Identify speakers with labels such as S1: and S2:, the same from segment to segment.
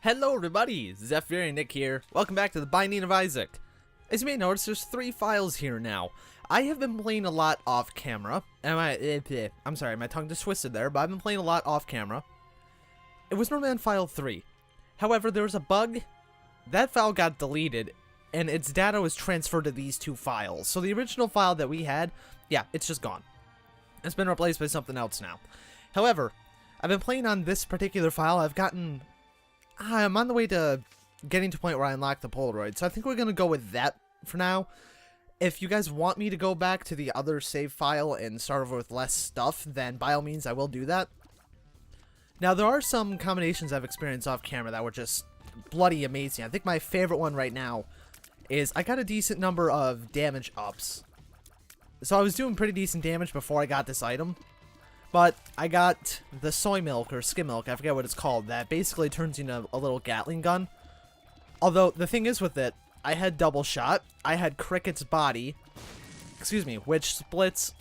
S1: Hello everybody, ZephyrianNick here. Welcome back to the Binding of Isaac. As you may notice, there's 3 files here now. I have been playing a lot off camera. I'm sorry, my tongue just twisted there, but I've been playing a lot off camera. It was normally on file 3. However, there was a bug. That file got deleted, and its data was transferred to these 2 files. So the original file that we had, yeah, it's just gone. It's been replaced by something else now. However, I've been playing on this particular file. I'm on the way to getting to a point where I unlock the Polaroid, so I think we're going to go with that for now. If you guys want me to go back to the other save file and start over with less stuff, then by all means I will do that. Now, there are some combinations I've experienced off camera that were just bloody amazing. I think my favorite one right now is I got a decent number of damage ups. So I was doing pretty decent damage before I got this item. But I got the soy milk or skim milk, I forget what it's called, that basically turns into a little Gatling gun. Although, the thing is with it, I had double shot, I had Cricket's body, which splits.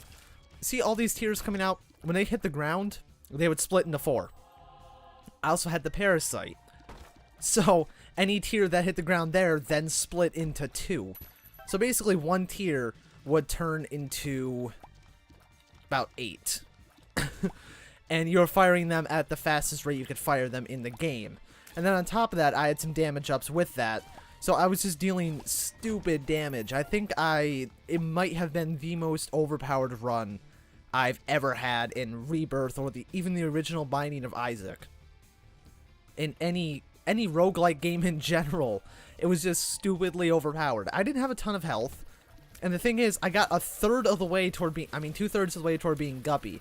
S1: See all these tears coming out? When they hit the ground, they would split into 4. I also had the Parasite. So, any tier that hit the ground there then split into 2. So basically, one tier would turn into about 8. And you're firing them at the fastest rate you could fire them in the game. And then on top of that, I had some damage ups with that. So I was just dealing stupid damage. I think it might have been the most overpowered run I've ever had in Rebirth or even the original Binding of Isaac. In any roguelike game in general, it was just stupidly overpowered. I didn't have a ton of health. And the thing is, I got 1/3 of the way toward being, 2/3 of the way toward being Guppy.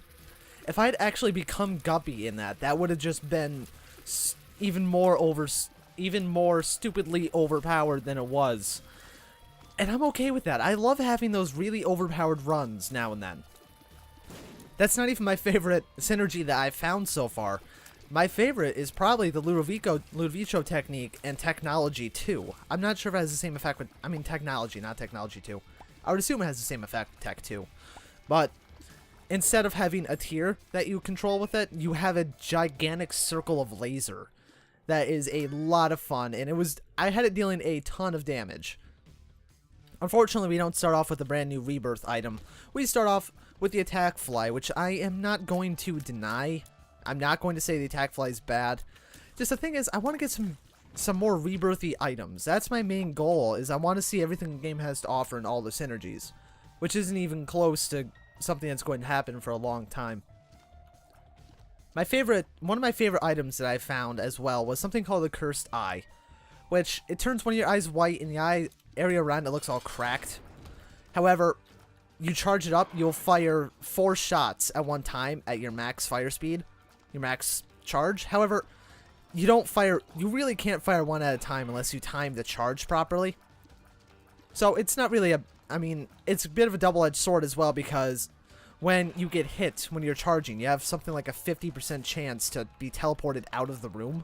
S1: If I'd actually become Guppy in that would have just been even more stupidly overpowered than it was. And I'm okay with that. I love having those really overpowered runs now and then. That's not even my favorite synergy that I've found so far. My favorite is probably the Ludovico technique and Technology 2. I'm not sure if it has the same effect with, Technology, not Technology 2. I would assume it has the same effect with Tech 2. But instead of having a tier that you control with it, you have a gigantic circle of laser. That is a lot of fun, and I had it dealing a ton of damage. Unfortunately, we don't start off with a brand new Rebirth item. We start off with the Attack Fly, which I am not going to deny. I'm not going to say the Attack Fly is bad. Just the thing is, I want to get some more Rebirthy items. That's my main goal, is I want to see everything the game has to offer and all the synergies. Which isn't even close to something that's going to happen for a long time. One of my favorite items that I found as well was something called the Cursed Eye, which it turns one of your eyes white and the eye area around it looks all cracked. However, you charge it up, you'll fire 4 shots at one time at your max fire speed, your max charge. However, you really can't fire one at a time unless you time the charge properly. So it's not really it's a bit of a double-edged sword as well, because when you get hit when you're charging, you have something like a 50% chance to be teleported out of the room.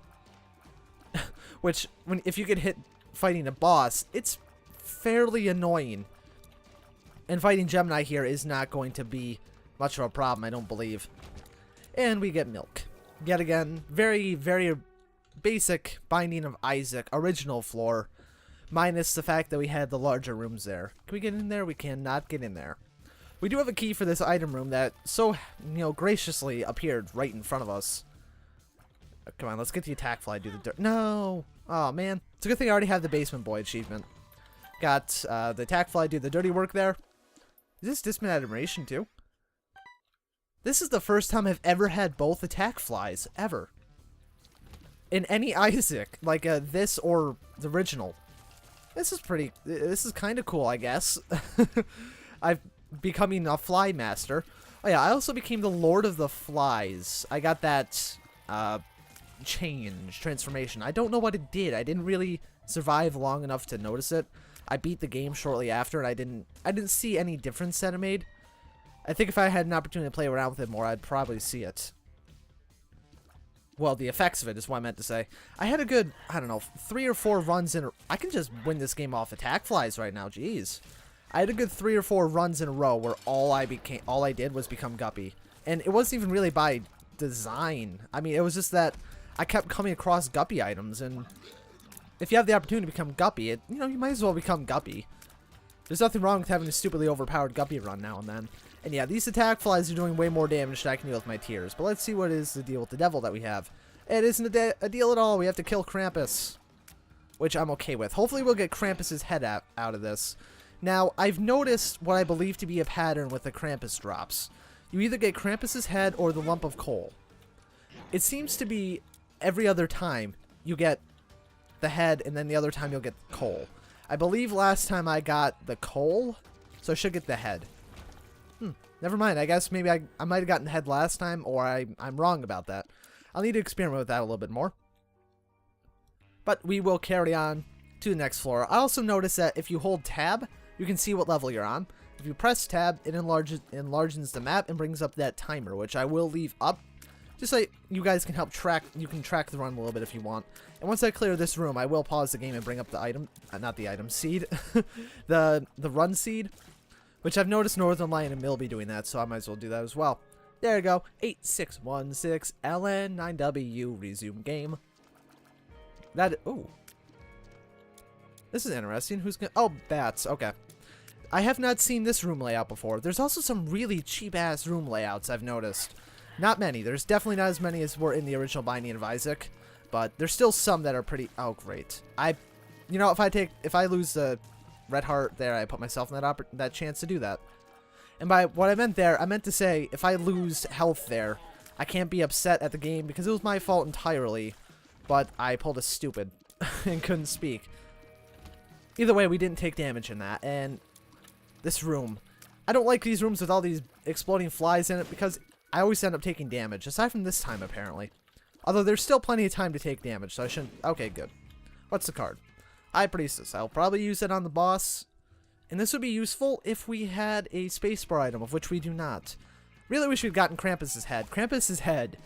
S1: Which, if you get hit fighting a boss, it's fairly annoying. And fighting Gemini here is not going to be much of a problem, I don't believe. And we get milk. Yet again, very, very basic Binding of Isaac original floor. Minus the fact that we had the larger rooms there. Can we get in there? We cannot get in there. We do have a key for this item room that so, graciously appeared right in front of us. Come on, let's get the Attack Fly, do the dirt. No! Oh, man. It's a good thing I already have the Basement Boy achievement. Got the Attack Fly, do the dirty work there. Is this Distant Admiration, too? This is the first time I've ever had both Attack Flies, ever. In any Isaac, like this or the original. This is kind of cool, I guess. I've becoming a fly master. Oh yeah, I also became the Lord of the Flies. I got that transformation. I don't know what it did. I didn't really survive long enough to notice it. I beat the game shortly after, and I didn't see any difference that it made. I think if I had an opportunity to play around with it more, I'd probably see it. Well, the effects of it is what I meant to say. I had a good, 3 or 4 runs in. I can just win this game off Attack Flies right now. Jeez. I had a good 3 or 4 runs in a row where all I did was become Guppy. And it wasn't even really by design. It was just that I kept coming across guppy items, and if you have the opportunity to become guppy, you might as well become guppy. There's nothing wrong with having a stupidly overpowered guppy run now and then. And yeah, these attack flies are doing way more damage than I can deal with my tears. But let's see what is the deal with the devil that we have. It isn't a deal at all. We have to kill Krampus, which I'm okay with. Hopefully we'll get Krampus's head out of this. Now, I've noticed what I believe to be a pattern with the Krampus drops. You either get Krampus's head or the lump of coal. It seems to be every other time you get the head, and then the other time you'll get coal. I believe last time I got the coal, so I should get the head. Never mind. I guess maybe I might have gotten the head last time, or I'm wrong about that. I'll need to experiment with that a little bit more. But we will carry on to the next floor. I also noticed that if you hold tab, you can see what level you're on. If you press tab, it enlarges the map and brings up that timer, which I will leave up, just so you guys can help track. You can track the run a little bit if you want. And once I clear this room, I will pause the game and bring up the item, not the item seed, the run seed, which I've noticed Northern Lion and Mill be doing that, so I might as well do that as well. There you go. 8616 LN9W resume game. Ooh. This is interesting. Who's gonna... Oh, bats. Okay. I have not seen this room layout before. There's also some really cheap-ass room layouts I've noticed. Not many. There's definitely not as many as were in the original Binding of Isaac, but there's still some that are pretty... Oh, great. If I lose the red heart there, I put myself in that chance to do that. And by what I meant there, I meant to say, if I lose health there, I can't be upset at the game because it was my fault entirely, but I pulled a stupid and couldn't speak. Either way, we didn't take damage in that, and this room. I don't like these rooms with all these exploding flies in it because I always end up taking damage, aside from this time, apparently. Although there's still plenty of time to take damage, so I shouldn't... Okay, good. What's the card? High Priestess. I'll probably use it on the boss. And this would be useful if we had a spacebar item, of which we do not. Really wish we'd gotten Krampus's head. Krampus's head.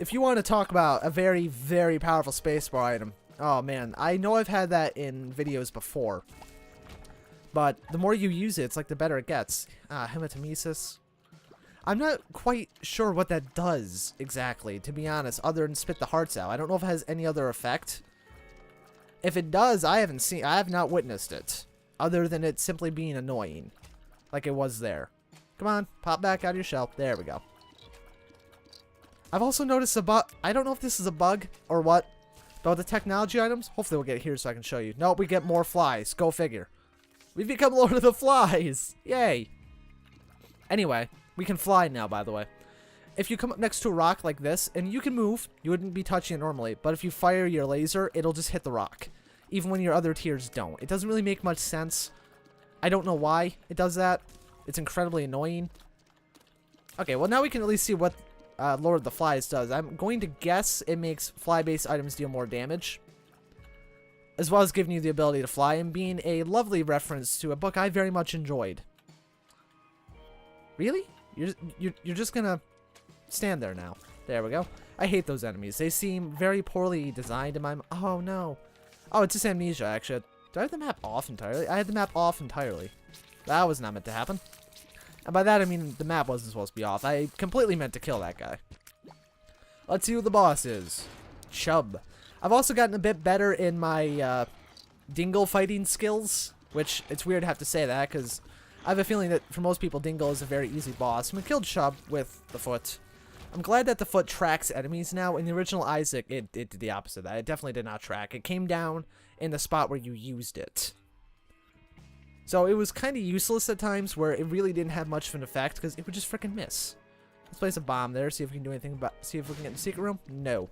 S1: If you want to talk about a very, very powerful spacebar item. Oh, man. I know I've had that in videos before. But the more you use it, it's like the better it gets. Hematemesis. I'm not quite sure what that does exactly, to be honest, other than spit the hearts out. I don't know if it has any other effect. If it does, I have not witnessed it. Other than it simply being annoying. Like it was there. Come on, pop back out of your shell. There we go. I've also noticed a bug. I don't know if this is a bug or what. But with the technology items, hopefully we'll get it here so I can show you. Nope, we get more flies. Go figure. We've become Lord of the Flies. Yay. Anyway, we can fly now, by the way. If you come up next to a rock like this, and you can move, you wouldn't be touching it normally. But if you fire your laser, it'll just hit the rock. Even when your other tiers don't. It doesn't really make much sense. I don't know why it does that. It's incredibly annoying. Okay, well now we can at least see what Lord of the Flies does. I'm going to guess it makes fly-based items deal more damage, as well as giving you the ability to fly, and being a lovely reference to a book I very much enjoyed. Really? You're just gonna stand there now. There we go. I hate those enemies. They seem very poorly designed in my... Oh, no. Oh, it's just amnesia, actually. Do I have the map off entirely? I had the map off entirely. That was not meant to happen. And by that, I mean the map wasn't supposed to be off. I completely meant to kill that guy. Let's see who the boss is. Chub. I've also gotten a bit better in my Dingle fighting skills, which it's weird to have to say that, because I have a feeling that for most people, Dingle is a very easy boss. We killed Chub with the foot. I'm glad that the foot tracks enemies now. In the original Isaac, it did the opposite of that. It definitely did not track. It came down in the spot where you used it. So it was kind of useless at times where it really didn't have much of an effect because it would just freaking miss. Let's place a bomb there, see if we can do anything about... See if we can get in the secret room? No.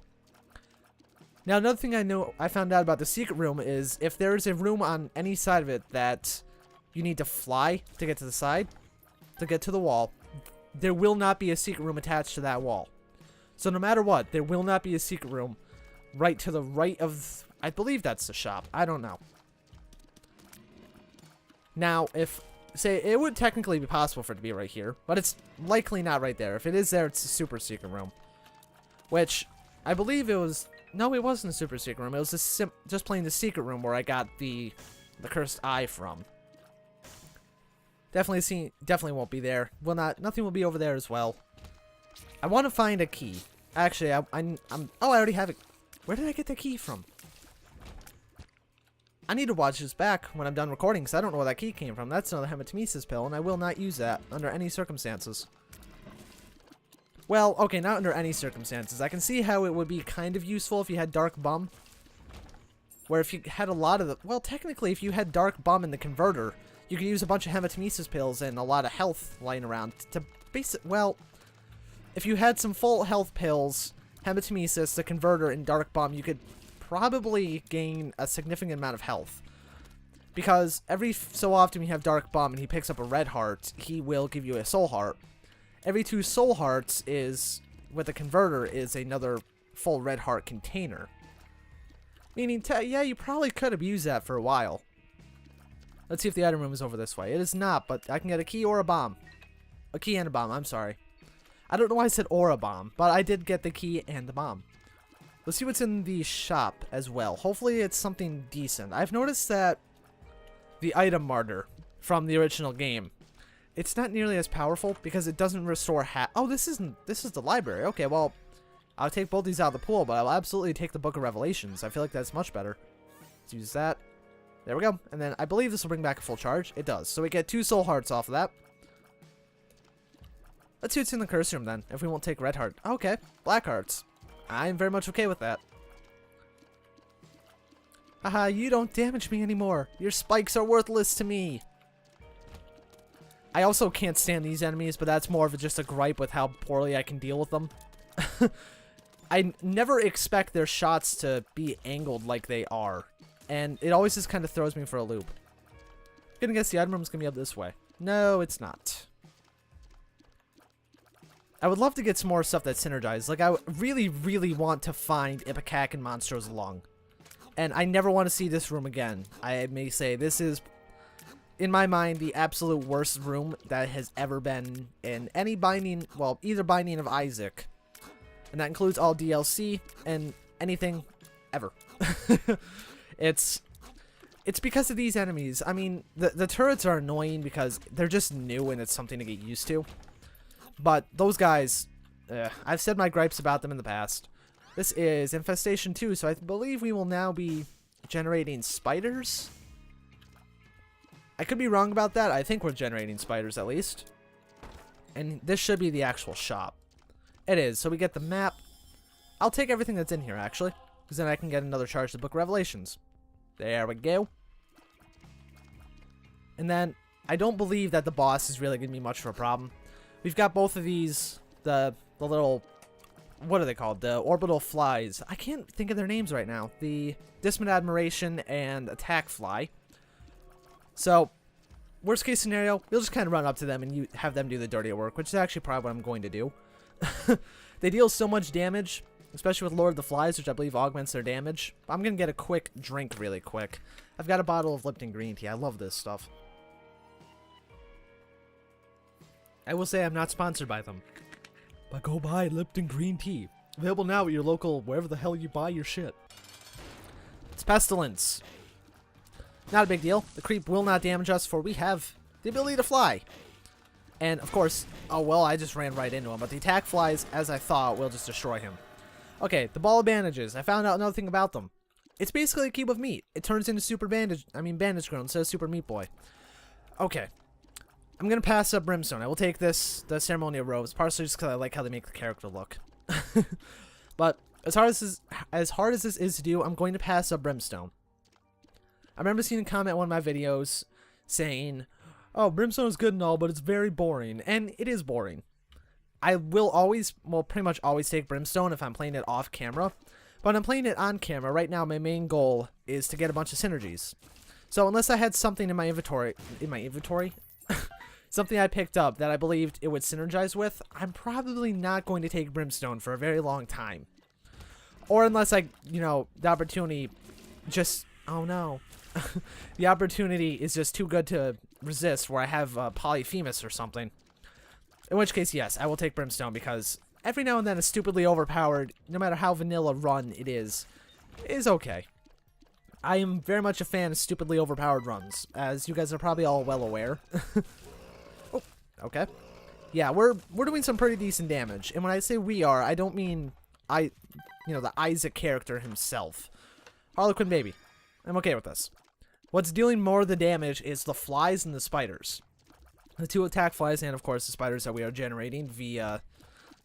S1: Now, another thing I found out about the secret room is if there is a room on any side of it that you need to fly to get to the side, to get to the wall, there will not be a secret room attached to that wall. So no matter what, there will not be a secret room right to the right of... I believe that's the shop. I don't know. Now, if... Say, it would technically be possible for it to be right here, but it's likely not right there. If it is there, it's a super secret room. Which, I believe it was... No, it wasn't a super secret room. It was just plain the secret room where I got the cursed eye from. Definitely won't be there. Nothing will be over there as well. I want to find a key. Actually, oh, I already have it. Where did I get the key from? I need to watch this back when I'm done recording because I don't know where that key came from. That's another hematemesis pill, and I will not use that under any circumstances. Well, okay, not under any circumstances. I can see how it would be kind of useful if you had Dark Bum. Where if you had a lot of the... Well, technically, if you had Dark Bum in the converter, you could use a bunch of hematemesis pills and a lot of health lying around to well, if you had some full health pills, hematemesis, the converter, and Dark Bum, you could probably gain a significant amount of health. Because every so often you have Dark Bum and he picks up a red heart, he will give you a soul heart. Every 2 soul hearts is, with the converter, is another full red heart container. Meaning, yeah, you probably could have used that for a while. Let's see if the item room is over this way. It is not, but I can get a key or a bomb. A key and a bomb, I'm sorry. I don't know why I said or a bomb, but I did get the key and the bomb. Let's see what's in the shop as well. Hopefully it's something decent. I've noticed that the item martyr from the original game, it's not nearly as powerful because it doesn't restore oh, this is the library. Okay, well, I'll take both these out of the pool, but I'll absolutely take the Book of Revelations. I feel like that's much better. Let's use that. There we go. And then I believe this will bring back a full charge. It does. So we get 2 soul hearts off of that. Let's see what's in the curse room then, if we won't take red heart. Okay, black hearts. I'm very much okay with that. Haha, you don't damage me anymore. Your spikes are worthless to me. I also can't stand these enemies, but that's more of just a gripe with how poorly I can deal with them. I never expect their shots to be angled like they are. And it always just kind of throws me for a loop. I'm gonna guess the item room's gonna be up this way. No, it's not. I would love to get some more stuff that's synergized. Like, I really, really want to find Ipecac and Monstros along. And I never want to see this room again. I may say this is, in my mind, the absolute worst room that has ever been in any binding, well, either binding of Isaac. And that includes all DLC and anything ever. It's because of these enemies. I mean, the turrets are annoying because they're just new and it's something to get used to. But those guys, I've said my gripes about them in the past. This is Infestation 2, so I believe we will now be generating spiders. I could be wrong about that. I think we're generating spiders at least. And this should be the actual shop. It is, so we get the map. I'll take everything that's in here, actually, because then I can get another charge to Book of Revelations. There we go. And then, I don't believe that the boss is really going to be much of a problem. We've got both of these, the little, what are they called? The orbital flies. I can't think of their names right now. The Distant Admiration and Attack Fly. So, worst case scenario, we'll just kind of run up to them and have them do the dirty work, which is actually probably what I'm going to do. They deal so much damage, especially with Lord of the Flies, which I believe augments their damage. I'm going to get a quick drink really quick. I've got a bottle of Lipton green tea. I love this stuff. I will say I'm not sponsored by them, but go buy Lipton green tea. Available now at your local, wherever the hell you buy your shit. It's Pestilence. Not a big deal. The creep will not damage us, for we have the ability to fly. And, of course, oh, well, I just ran right into him. But the attack flies, as I thought, will just destroy him. Okay, the ball of bandages. I found out another thing about them. It's basically a cube of meat. It turns into super bandage, bandage girl instead of super meat boy. Okay. I'm going to pass up Brimstone. I will take the ceremonial robes, partially just because I like how they make the character look. But as hard as this is to do, I'm going to pass up Brimstone. I remember seeing a comment in one of my videos saying, oh, Brimstone is good and all, but it's very boring. And it is boring. I will always, well, pretty much always take Brimstone if I'm playing it off camera. But when I'm playing it on camera, right now my main goal is to get a bunch of synergies. So unless I had something in my inventory, something I picked up that I believed it would synergize with, I'm probably not going to take Brimstone for a very long time. Or unless the opportunity just, oh no. The opportunity is just too good to resist where I have Polyphemus or something. In which case, yes, I will take Brimstone because every now and then a stupidly overpowered, no matter how vanilla run it is okay. I am very much a fan of stupidly overpowered runs, as you guys are probably all well aware. Oh, okay. Yeah, we're doing some pretty decent damage. And when I say we are, I don't mean the Isaac character himself. Harlequin baby. I'm okay with this. What's dealing more of the damage is the flies and the spiders. The 2 attack flies and, of course, the spiders that we are generating via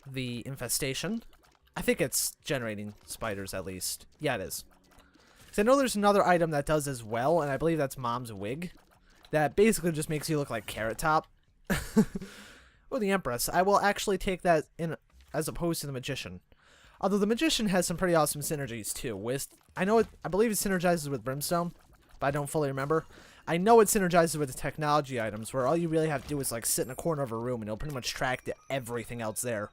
S1: the infestation. I think it's generating spiders, at least. Yeah, it is. So I know there's another item that does as well, and I believe that's Mom's Wig. That basically just makes you look like Carrot Top. Or the Empress. I will actually take that in as opposed to the Magician. Although the Magician has some pretty awesome synergies, too. I believe it synergizes with Brimstone, but I don't fully remember. I know it synergizes with the technology items, where all you really have to do is, like, sit in a corner of a room, and it'll pretty much track everything else there.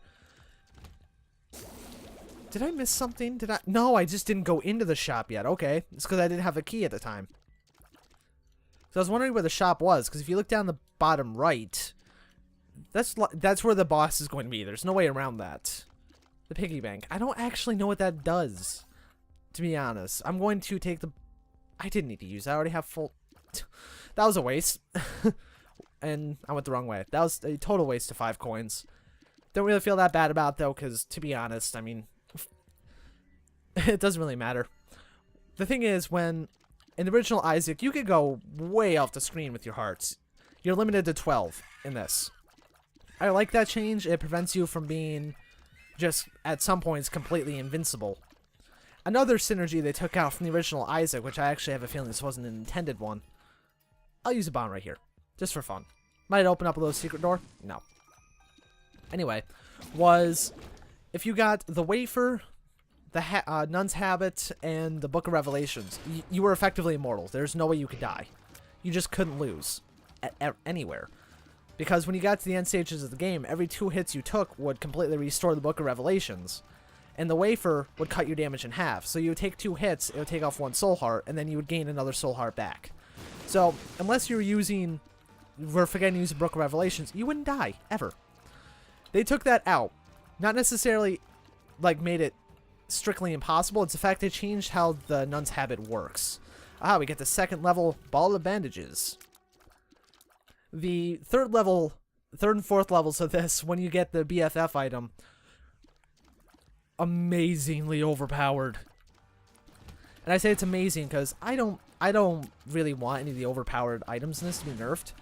S1: Did I miss something? No, I just didn't go into the shop yet. Okay. It's because I didn't have a key at the time. So I was wondering where the shop was, because if you look down the bottom right, that's where the boss is going to be. There's no way around that. The piggy bank. I don't actually know what that does, to be honest. I'm going to take the... I didn't need to use it. I already have full... That was a waste. And I went the wrong way. That was a total waste of 5 coins. Don't really feel that bad about it, though, because, to be honest, I mean... it doesn't really matter. The thing is, when... in the original Isaac, you could go way off the screen with your hearts. You're limited to 12 in this. I like that change. It prevents you from being just, at some points, completely invincible. Another synergy they took out from the original Isaac, which I actually have a feeling this wasn't an intended one. I'll use a bomb right here, just for fun. Might it open up a little secret door? No. Anyway, was if you got the wafer, the Nun's Habit, and the Book of Revelations, you were effectively immortal. There's no way you could die. You just couldn't lose anywhere. Because when you got to the end stages of the game, every 2 hits you took would completely restore the Book of Revelations. And the wafer would cut your damage in half. So you would take 2 hits, it would take off 1 soul heart, and then you would gain another soul heart back. So, unless you were forgetting to use the Book of Revelations, you wouldn't die, ever. They took that out. Not necessarily, like, made it strictly impossible. It's the fact they changed how the Nun's Habit works. We get the 2nd level Ball of Bandages. The 3rd and 4th levels of this, when you get the BFF item, amazingly overpowered. And I say it's amazing because I don't really want any of the overpowered items in this to be nerfed.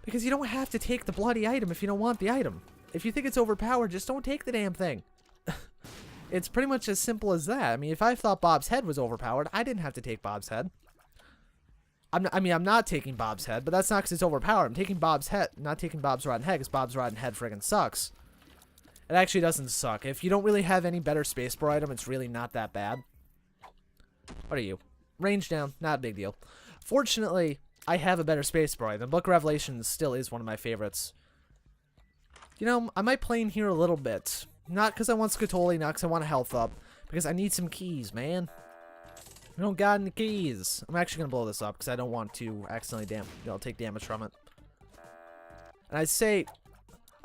S1: Because you don't have to take the bloody item if you don't want the item. If you think it's overpowered, just don't take the damn thing. It's pretty much as simple as that. I mean, if I thought Bob's head was overpowered, I didn't have to take Bob's head. I'm not taking Bob's head, but that's not because it's overpowered. I'm taking Bob's head, not taking Bob's rotten head, because Bob's rotten head friggin' sucks. It actually doesn't suck. If you don't really have any better spacebar item, it's really not that bad. What are you? Range down, not a big deal. Fortunately, I have a better spacebar item. The Book of Revelations still is one of my favorites. You know, I might play in here a little bit. Not because I want Scatoli, not because I want a health up. Because I need some keys, man. I don't got any keys. I'm actually going to blow this up because I don't want to accidentally take damage from it. And I say...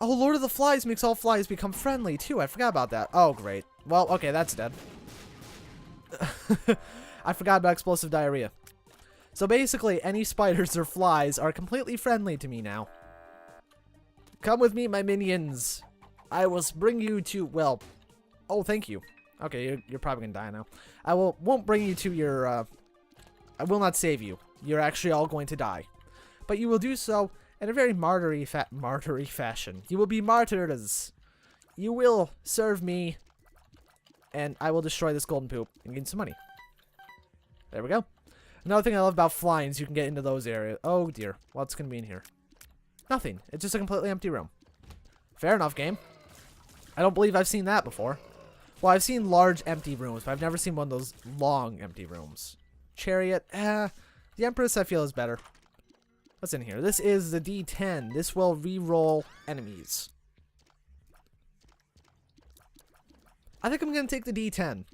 S1: Oh, Lord of the Flies makes all flies become friendly, too. I forgot about that. Oh, great. Well, okay, that's dead. I forgot about explosive diarrhea. So basically, any spiders or flies are completely friendly to me now. Come with me, my minions. I will bring you to, well... Oh, thank you. Okay, you're probably gonna die now. I won't bring you to your, I will not save you. You're actually all going to die. But you will do so in a very martyry fashion. You will be martyrs. You will serve me, and I will destroy this golden poop and gain some money. There we go. Another thing I love about flying is you can get into those areas. Oh dear, what's gonna be in here? Nothing. It's just a completely empty room. Fair enough, game. I don't believe I've seen that before. Well, I've seen large empty rooms, but I've never seen one of those long empty rooms. Chariot, the Empress I feel is better. What's in here? This is the D10. This will re-roll enemies. I think I'm going to take the D10.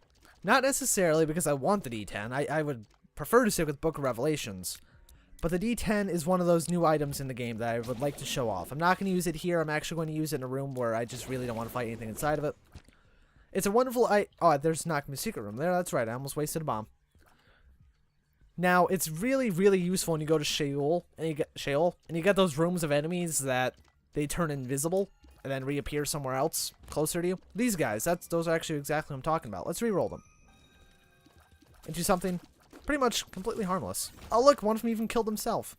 S1: Not necessarily because I want the D10. I would prefer to stick with Book of Revelations. But the D10 is one of those new items in the game that I would like to show off. I'm not going to use it here. I'm actually going to use it in a room where I just really don't want to fight anything inside of it. It's a wonderful... Oh, there's not going to be a secret room there. That's right. I almost wasted a bomb. Now, it's really, really useful when you go to Sheol, and you get those rooms of enemies that they turn invisible. and then reappear somewhere else closer to you. These guys, those are actually exactly what I'm talking about. Let's re-roll them into something pretty much completely harmless. Oh look, one of them even killed himself.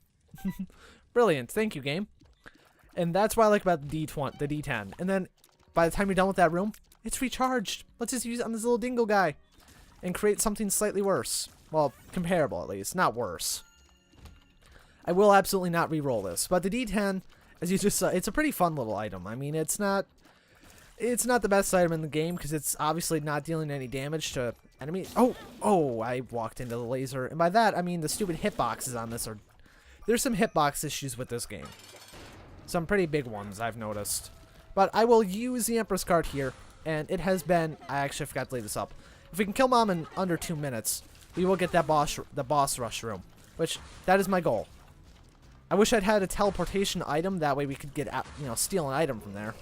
S1: Brilliant, thank you, game. And that's what I like about the D10. And then by the time you're done with that room, it's recharged. Let's just use it on this little dingo guy and create something slightly worse. Well, comparable at least, not worse. I will absolutely not re-roll this, but the D10, as you just saw, it's a pretty fun little item. I mean, it's not the best item in the game because it's obviously not dealing any damage to enemies. Oh, I walked into the laser, and by that I mean the stupid hitboxes on this there's some hitbox issues with this game. Some pretty big ones I've noticed. But I will use the Empress card here, and it has been, I actually forgot to leave this up. If we can kill Mom in under 2 minutes, we will get the boss rush room, which that is my goal. I wish I'd had a teleportation item, that way we could get out, steal an item from there.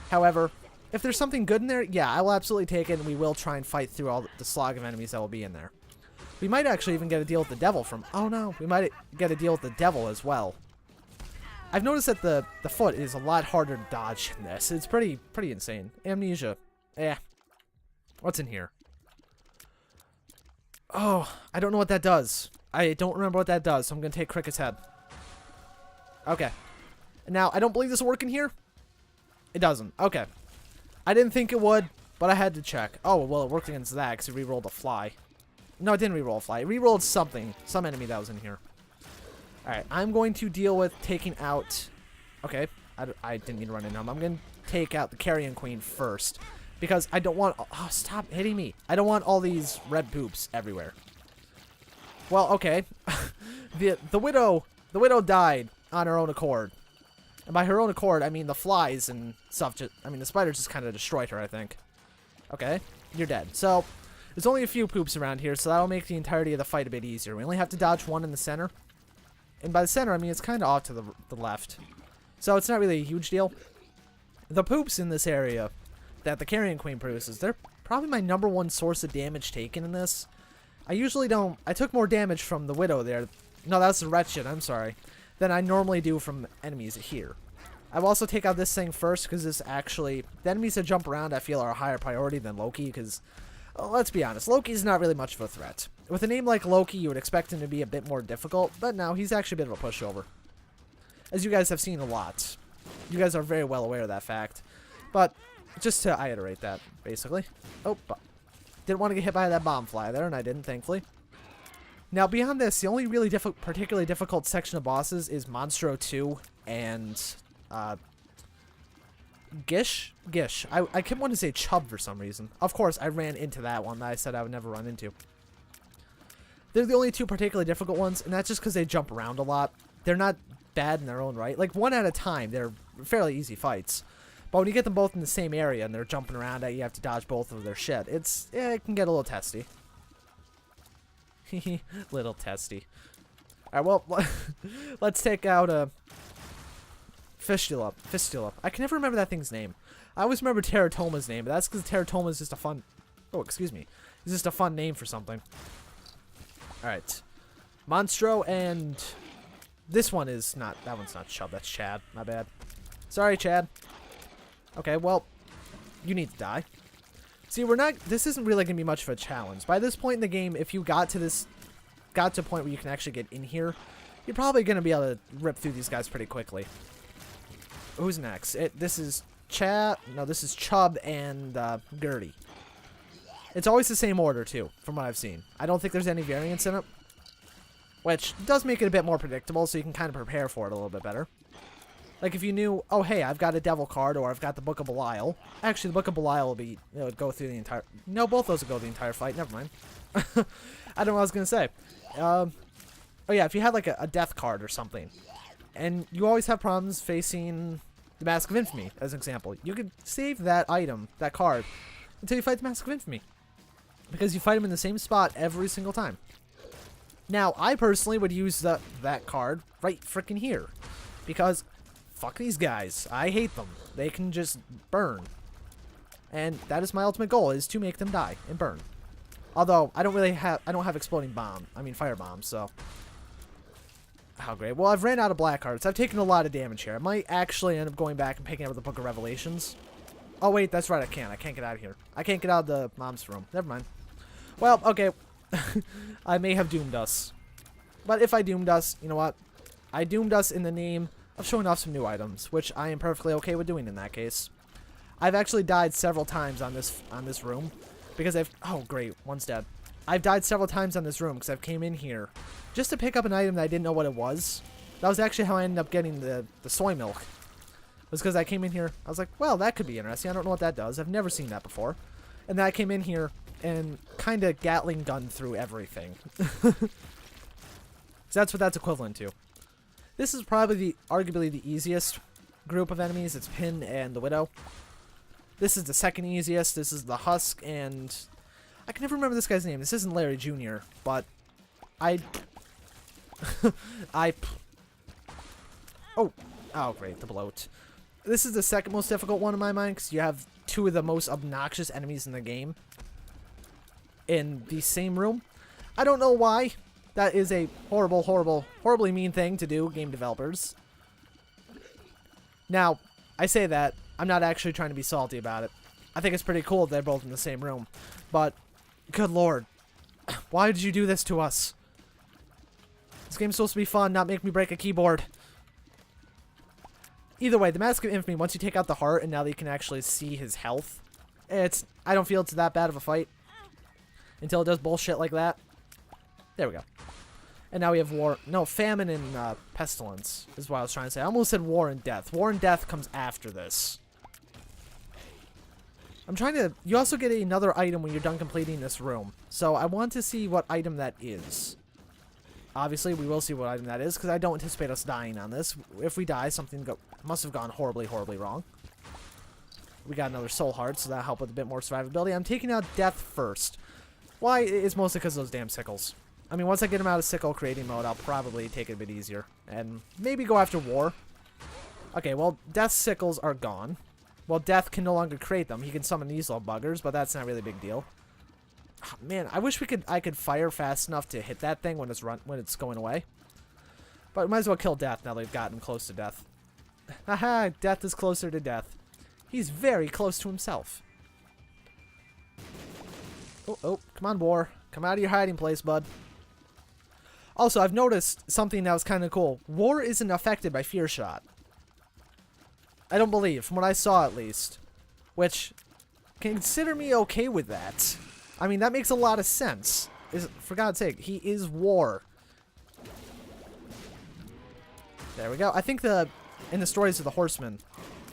S1: However, if there's something good in there, yeah, I will absolutely take it, and we will try and fight through all the slog of enemies that will be in there. We might actually even get a deal with the devil oh no, we might get a deal with the devil as well. I've noticed that the foot is a lot harder to dodge in this. It's pretty insane. Amnesia. What's in here? Oh, I don't know what that does. I don't remember what that does, so I'm going to take Cricket's head. Okay. Now, I don't believe this will work in here. It doesn't. Okay. I didn't think it would, but I had to check. Oh, well, it worked against that because it re-rolled a fly. No, it didn't re-roll a fly. It re-rolled something. Some enemy that was in here. Alright, I'm going to deal with taking out... Okay, I didn't need to run into him. I'm going to take out the Carrion Queen first. Because I don't want... Oh, stop hitting me. I don't want all these red poops everywhere. Well, okay. The widow died on her own accord. And by her own accord, I mean the flies and stuff. The spiders just kind of destroyed her, I think. Okay, you're dead. So, there's only a few poops around here, so that'll make the entirety of the fight a bit easier. We only have to dodge one in the center. And by the center, I mean it's kind of off to the left. So it's not really a huge deal. The poops in this area that the Carrion Queen produces, they're probably my #1 source of damage taken in this. I usually don't... I took more damage from the Widow there. No, that's the Wretched, I'm sorry. Than I normally do from enemies here. I will also take out this thing first, because this actually... The enemies that jump around, I feel, are a higher priority than Loki, because... let's be honest, Loki's not really much of a threat. With a name like Loki, you would expect him to be a bit more difficult, but no, he's actually a bit of a pushover. As you guys have seen a lot. You guys are very well aware of that fact. But, just to iterate that, basically. Oh, didn't want to get hit by that bomb fly there, and I didn't, thankfully. Now, beyond this, the only really particularly difficult section of bosses is Monstro 2 and, Gish? Gish. I kept wanting to say Chub for some reason. Of course, I ran into that one that I said I would never run into. They're the only two particularly difficult ones, and that's just because they jump around a lot. They're not bad in their own right. Like, one at a time, they're fairly easy fights. But when you get them both in the same area and they're jumping around at you, have to dodge both of their shit. It can get a little testy. Little testy. Alright, well, let's take out a... Fistula. I can never remember that thing's name. I always remember Teratoma's name, but that's because Teratoma is just a fun... Oh, excuse me. It's just a fun name for something. Alright. Monstro and... This one is not... That one's not Chub, that's Chad. My bad. Sorry, Chad. Okay, well... You need to die. See, we're not... This isn't really going to be much of a challenge. By this point in the game, if you got to a point where you can actually get in here, you're probably going to be able to rip through these guys pretty quickly. Who's next? This is Chad. No, this is Chub and Gertie. It's always the same order, too, from what I've seen. I don't think there's any variance in it. Which does make it a bit more predictable, so you can kind of prepare for it a little bit better. Like if you knew, oh hey, I've got a devil card, or I've got the Book of Belial. Actually, the Book of Belial will be, it would go through the entire... No, both those would go the entire fight. Never mind. I don't know what I was going to say. Oh yeah, if you had like a death card or something, and you always have problems facing the Mask of Infamy, as an example, you could save that item, that card, until you fight the Mask of Infamy. Because you fight him in the same spot every single time. Now, I personally would use that card right frickin' here. Because, fuck these guys. I hate them. They can just burn. And that is my ultimate goal, is to make them die and burn. Although, I don't have exploding bomb. I mean, fire bombs, so... Oh, great. Well, I've ran out of black hearts. I've taken a lot of damage here. I might actually end up going back and picking up the Book of Revelations. Oh, wait, that's right. I can't. I can't get out of here. I can't get out of the mom's room. Never mind. Well, okay. I may have doomed us. But if I doomed us, you know what? I doomed us in the name of showing off some new items, which I am perfectly okay with doing in that case. I've actually died several times on this room because I've... Oh, great. One's dead. I've died several times on this room because I've came in here just to pick up an item that I didn't know what it was. That was actually how I ended up getting the soy milk. Was because I came in here, I was like, well, that could be interesting. I don't know what that does. I've never seen that before. And then I came in here and kind of Gatling gun through everything. So that's what that's equivalent to. This is probably arguably the easiest group of enemies. It's Pin and the Widow. This is the second easiest. This is the Husk, and I can never remember this guy's name. This isn't Larry Jr., but I... Oh, great, the bloat. This is the second most difficult one in my mind, because you have two of the most obnoxious enemies in the game in the same room. I don't know why. That is a horribly mean thing to do, game developers. Now, I say that. I'm not actually trying to be salty about it. I think it's pretty cool that they're both in the same room. But, good lord. Why did you do this to us? This game's supposed to be fun, not make me break a keyboard. Either way, the Mask of Infamy, once you take out the heart and now that you can actually see his health, I don't feel it's that bad of a fight. Until it does bullshit like that. There we go. And now we have famine and pestilence is what I was trying to say. I almost said war and death. War and death comes after this. You also get another item when you're done completing this room. So I want to see what item that is. Obviously, we will see what item that is, because I don't anticipate us dying on this. If we die, something must have gone horribly wrong. We got another soul heart, so that'll help with a bit more survivability. I'm taking out death first. Why? It's mostly because of those damn sickles. I mean, once I get him out of sickle creating mode, I'll probably take it a bit easier. And maybe go after war. Okay, well, death's sickles are gone. Well, death can no longer create them. He can summon these little buggers, but that's not really a big deal. Oh, man, I wish I could fire fast enough to hit that thing when it's going away. But we might as well kill death now that we've gotten close to death. Haha, death is closer to death. He's very close to himself. Oh, come on, war. Come out of your hiding place, bud. Also, I've noticed something that was kind of cool. War isn't affected by Fear Shot. I don't believe, from what I saw at least. Which, consider me okay with that. I mean, that makes a lot of sense. For God's sake, he is war. There we go. I think in the stories of the Horsemen,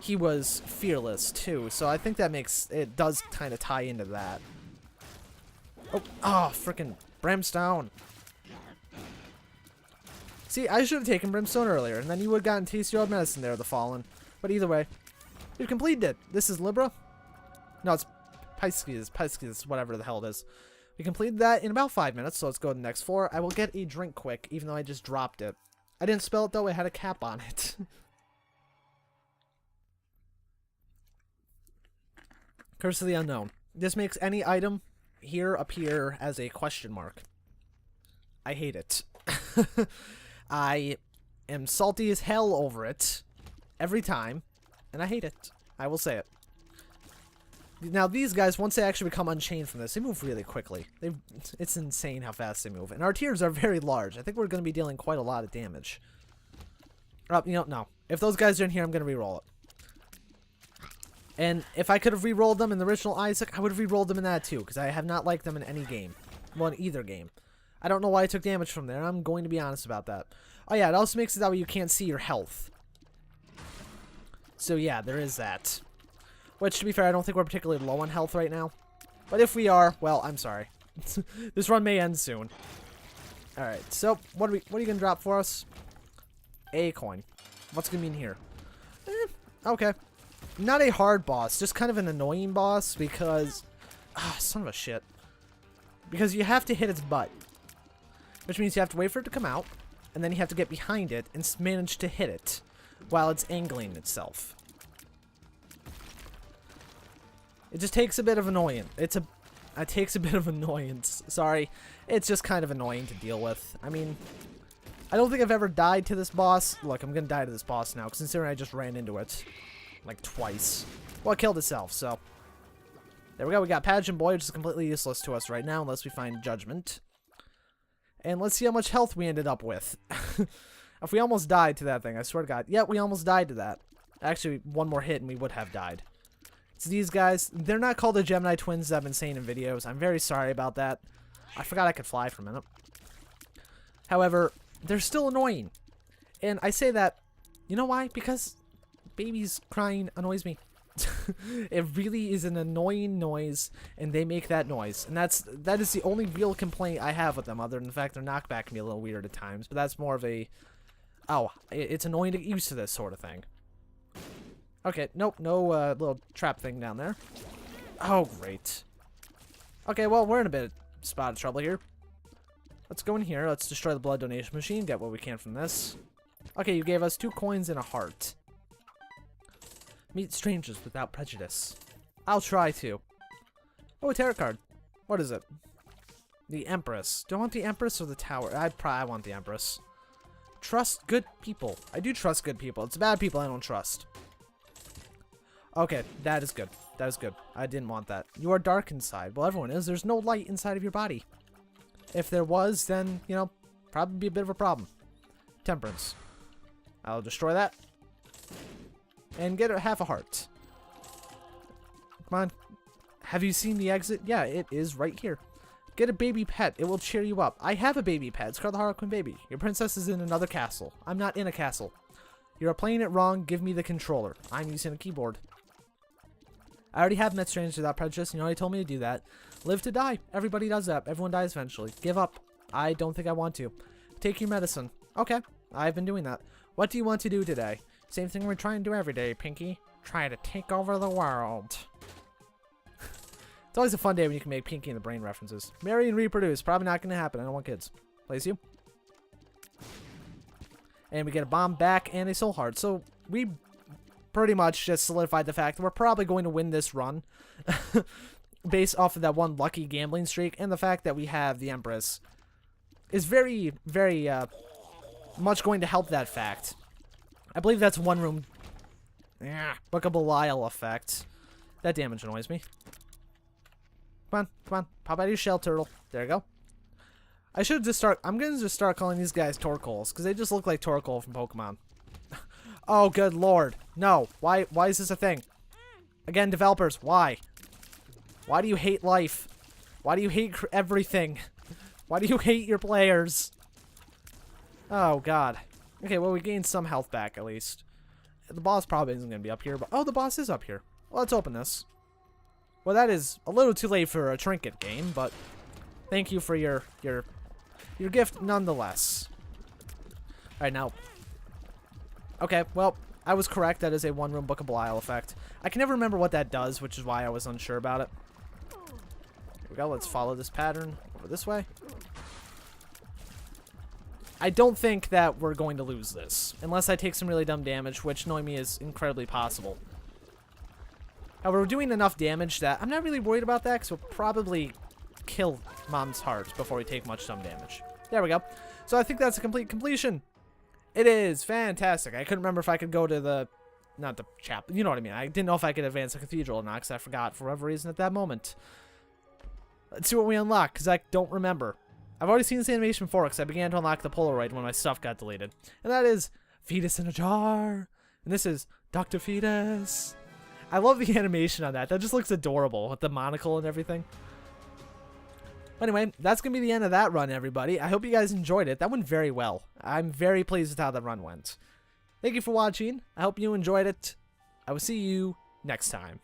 S1: he was fearless too. So I think it does kind of tie into that. Oh, frickin' Brimstone. See, I should have taken Brimstone earlier, and then you would have gotten tasty old medicine there, the Fallen. But either way, we've completed it. This is Libra? No, it's Pisces, whatever the hell it is. We completed that in about 5 minutes, so let's go to the next floor. I will get a drink quick, even though I just dropped it. I didn't spell it, though. It had a cap on it. Curse of the Unknown. This makes any item here appear as a question mark. I hate it. I am salty as hell over it every time, and I hate it. I will say it. Now, these guys, once they actually become unchained from this, they move really quickly. It's insane how fast they move. And our tiers are very large. I think we're going to be dealing quite a lot of damage. No. If those guys are in here, I'm going to re-roll it. And if I could have re-rolled them in the original Isaac, I would have re-rolled them in that too, because I have not liked them in any game. Well, in either game. I don't know why I took damage from there. I'm going to be honest about that. Oh yeah, it also makes it that way you can't see your health. So yeah, there is that. Which, to be fair, I don't think we're particularly low on health right now. But if we are, well, I'm sorry. This run may end soon. Alright, so what are you going to drop for us? A coin. What's going to be in here? Okay. Not a hard boss, just kind of an annoying boss because... son of a shit. Because you have to hit its butt. Which means you have to wait for it to come out, and then you have to get behind it and manage to hit it while it's angling itself. It just takes a bit of annoyance. It takes a bit of annoyance. Sorry. It's just kind of annoying to deal with. I mean, I don't think I've ever died to this boss. Look, I'm gonna die to this boss now, considering I just ran into it. Like, twice. Well, it killed itself, so. There we go, we got Pageant Boy, which is completely useless to us right now, unless we find Judgment. And let's see how much health we ended up with. If we almost died to that thing, I swear to God. Yeah, we almost died to that. Actually, one more hit and we would have died. It's these guys. They're not called the Gemini twins that I've been saying in videos. I'm very sorry about that. I forgot I could fly for a minute. However, they're still annoying. And I say that, you know why? Because babies crying annoys me. It really is an annoying noise, and they make that noise. And that is the only real complaint I have with them, other than the fact their knockback can be a little weird at times. But that's more of a, oh, it's annoying to get used to this sort of thing. Okay, nope, no little trap thing down there. Oh, great. Okay, well, we're in a bit of spot of trouble here. Let's go in here. Let's destroy the blood donation machine. Get what we can from this. Okay, you gave us 2 coins and a heart. Meet strangers without prejudice. I'll try to. Oh, a tarot card. What is it? The Empress. Do I want the Empress or the Tower? I want the Empress. Trust good people. I do trust good people. It's bad people I don't trust. Okay, that is good. That is good. I didn't want that. You are dark inside. Well, everyone is. There's no light inside of your body. If there was, then, you know, probably be a bit of a problem. Temperance. I'll destroy that. And get half a heart. Come on. Have you seen the exit? Yeah, it is right here. Get a baby pet. It will cheer you up. I have a baby pet. It's called the Harlequin Baby. Your princess is in another castle. I'm not in a castle. You are playing it wrong. Give me the controller. I'm using a keyboard. I already have met strangers without prejudice. You already told me to do that. Live to die. Everybody does that. Everyone dies eventually. Give up. I don't think I want to. Take your medicine. Okay. I've been doing that. What do you want to do today? Same thing we're trying to do every day, Pinky. Try to take over the world. It's always a fun day when you can make Pinky and the Brain references. Marry and reproduce. Probably not going to happen. I don't want kids. Place you. And we get a bomb back and a soul heart. So we pretty much just solidified the fact that we're probably going to win this run. Based off of that one lucky gambling streak. And the fact that we have the Empress is very, very much going to help that fact. I believe that's one room. Yeah, Book of Belial effect. That damage annoys me. Come on, come on. Pop out your shell, turtle. There you go. I should just start. I'm going to just start calling these guys Torkoals, because they just look like Torkoal from Pokemon. Oh, good lord. No. Why is this a thing? Again, developers, why? Why do you hate life? Why do you hate everything? Why do you hate your players? Oh, God. Okay, well, we gained some health back, at least. The boss probably isn't going to be up here, but... Oh, the boss is up here. Well, let's open this. Well, that is a little too late for a trinket game, but... Thank you for your gift, nonetheless. Alright, now... Okay, well, I was correct. That is a one-room Book of Belial effect. I can never remember what that does, which is why I was unsure about it. Here we go. Let's follow this pattern over this way. I don't think that we're going to lose this, unless I take some really dumb damage, which knowing me is incredibly possible. However, we're doing enough damage that I'm not really worried about that, because we'll probably kill Mom's heart before we take much dumb damage. There we go. So I think that's a complete completion. It is fantastic. I couldn't remember if I could go to the, not the chapel, you know what I mean. I didn't know if I could advance the cathedral or not, because I forgot for whatever reason at that moment. Let's see what we unlock, because I don't remember. I've already seen this animation before because I began to unlock the Polaroid when my stuff got deleted. And that is Fetus in a Jar. And this is Dr. Fetus. I love the animation on that. That just looks adorable with the monocle and everything. Anyway, that's going to be the end of that run, everybody. I hope you guys enjoyed it. That went very well. I'm very pleased with how the run went. Thank you for watching. I hope you enjoyed it. I will see you next time.